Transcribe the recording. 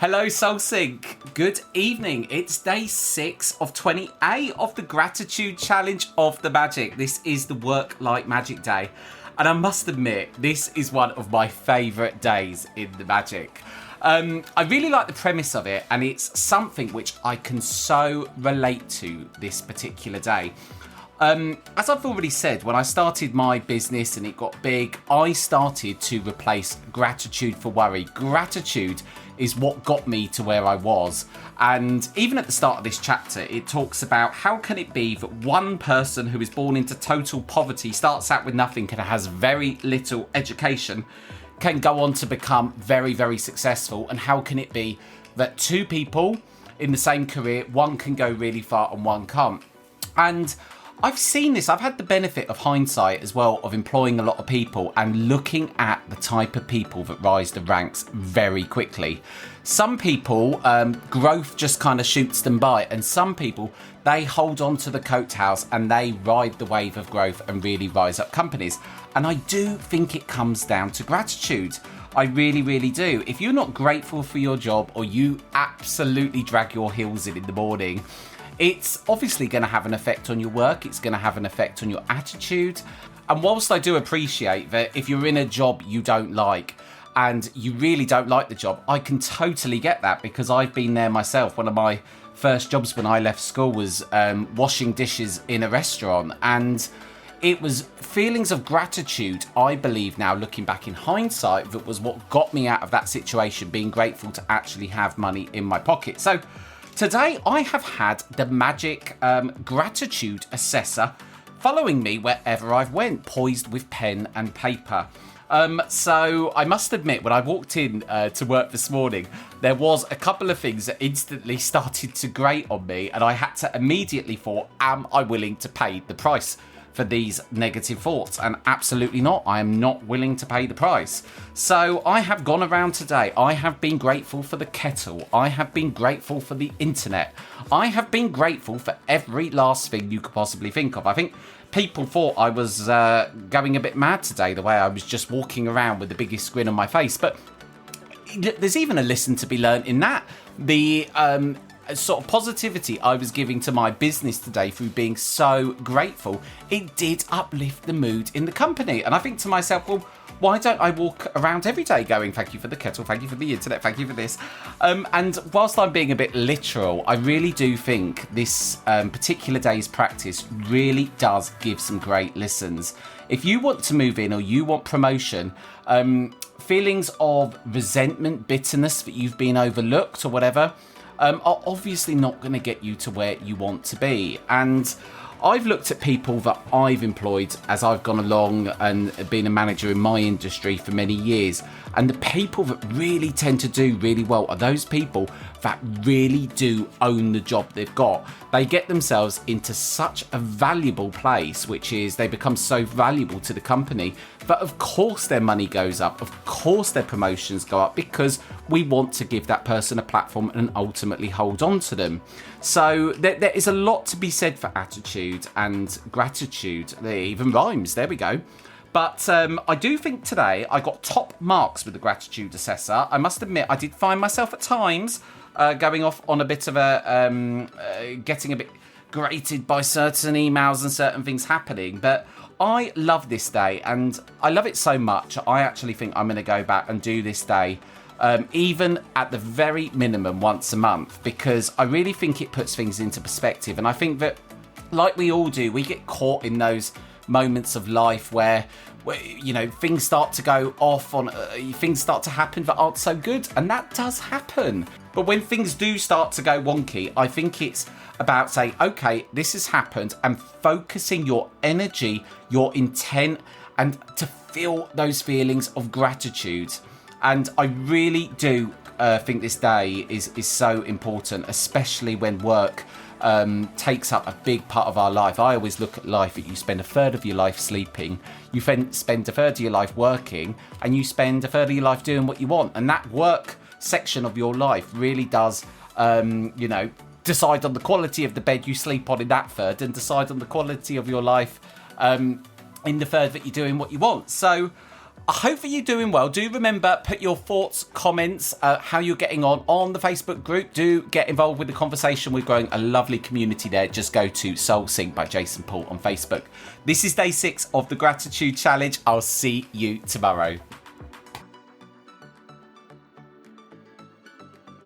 Hello, Soul Sync. Good evening. It's day 6 of 28 of the Gratitude Challenge of the Magic. This is the Work Like Magic Day. And I must admit, this is one of my favourite days in the Magic. I really like the premise of it, and it's something which I can so relate to this particular day. As I've already said, when I started my business and it got big, I started to replace gratitude for worry. Gratitude is what got me to where I was. And even at the start of this chapter, it talks about how can it be that one person who is born into total poverty, starts out with nothing and has very little education, can go on to become very, very successful. And how can it be that two people in the same career, one can go really far and one can't? And I've seen this. I've had the benefit of hindsight as well, of employing a lot of people and looking at the type of people that rise the ranks very quickly. Some people, growth just kind of shoots them by, and some people, they hold on to the coattails and they ride the wave of growth and really rise up companies. And I do think it comes down to gratitude. I really, really do. If you're not grateful for your job, or you absolutely drag your heels in the morning, it's obviously going to have an effect on your work. It's going to have an effect on your attitude. And whilst I do appreciate that if you're in a job you don't like and you really don't like the job, I can totally get that, because I've been there myself. One of my first jobs when I left school was washing dishes in a restaurant, and it was feelings of gratitude, I believe now, looking back in hindsight, that was what got me out of that situation, being grateful to actually have money in my pocket. So today, I have had the Magic Gratitude Assessor following me wherever I've went, poised with pen and paper. So I must admit, when I walked in to work this morning, there was a couple of things that instantly started to grate on me, and I had to immediately thought, am I willing to pay the price for these negative thoughts? And absolutely not. I am not willing to pay the price. So I have gone around today. I have been grateful for the kettle. I have been grateful for the internet. I have been grateful for every last thing you could possibly think of. I think people thought I was going a bit mad today, the way I was just walking around with the biggest grin on my face. But there's even a lesson to be learned in that. The sort of positivity I was giving to my business today through being so grateful, it did uplift the mood in the company. And I think to myself, well, why don't I walk around every day going, thank you for the kettle, thank you for the internet, thank you for this. And whilst I'm being a bit literal, I really do think this particular day's practice really does give some great lessons. If you want to move in, or you want promotion, feelings of resentment, bitterness that you've been overlooked or whatever, are obviously not going to get you to where you want to be. And I've looked at people that I've employed as I've gone along and been a manager in my industry for many years, and the people that really tend to do really well are those people that really do own the job they've got. They get themselves into such a valuable place, which is they become so valuable to the company that of course their money goes up, of course their promotions go up, because we want to give that person a platform and ultimately hold on to them. So there is a lot to be said for attitude and gratitude. It even rhymes, there we go. But I do think today I got top marks with the Gratitude Assessor. I must admit, I did find myself at times going off on a bit of a, getting a bit grated by certain emails and certain things happening. But I love this day, and I love it so much, I actually think I'm going to go back and do this day, even at the very minimum once a month, because I really think it puts things into perspective. And I think that, like we all do, we get caught in those moments of life where you know, things start to go off on things start to happen that aren't so good, and that does happen. But when things do start to go wonky, I think it's about saying, okay, this has happened, and focusing your energy, your intent, and to feel those feelings of gratitude. And I really do think this day is so important, especially when work takes up a big part of our life. I always look at life that you spend a third of your life sleeping, you spend a third of your life working, and you spend a third of your life doing what you want. And that work section of your life really does, you know, decide on the quality of the bed you sleep on in that third, and decide on the quality of your life in the third that you're doing what you want. So Hopefully you're doing well. Do remember, put your thoughts, comments, how you're getting on the Facebook group. Do get involved with the conversation. We're growing a lovely community there. Just go to Soul Sync by Jason Paul on Facebook. This is day 6 of the Gratitude Challenge. I'll see you tomorrow.